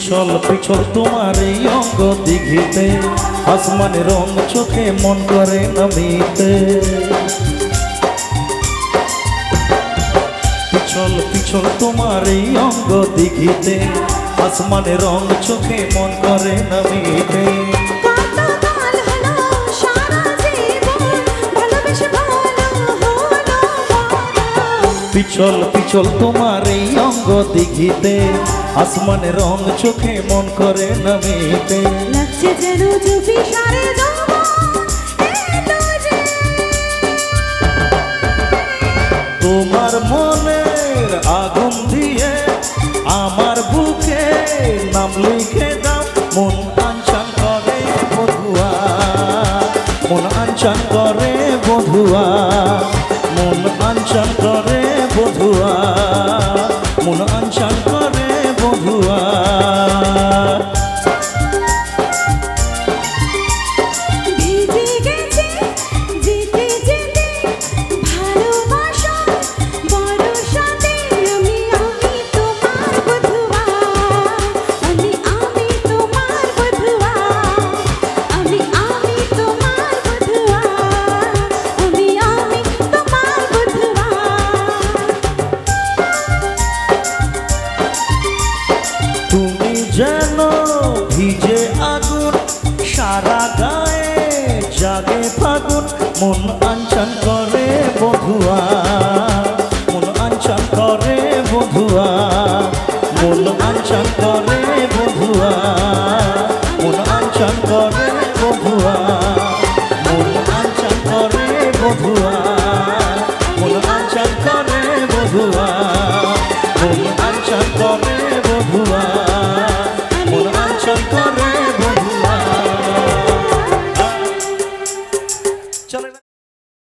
পিছল পিছল তোমার এই অঙ্গ দিঘিতে আসমানের রং চোখে মন করে নামিতে পিছল পিছল তোমার এই অঙ্গ দিঘিতে আসমানের রং চোখে মন করে নামিতে পিছল পিছল তোমার এই অঙ্গ দিঘিতে আসমানের রং চোখে মন করে নামিতে লাগছে যেন চুপি সারে তোমার মনের আগুন দিয়ে আমার বুকে নাম লিখে দাও মন আনচান করে বধুয়া মন আনচান করে বধুয়া মন আনচান করে বধুয়া মন আনচান করে বধুয়া ভিজে আগুন সারা গায়ে জাগে ফাগুন মন আনচান করে বধুয়া মন আনচান করে বধুয়া মন আনচান করে বধুয়া আনচান করে বধুয়া, মন আনচান করে বধুয়া, মন আনচান করে বধুয়া।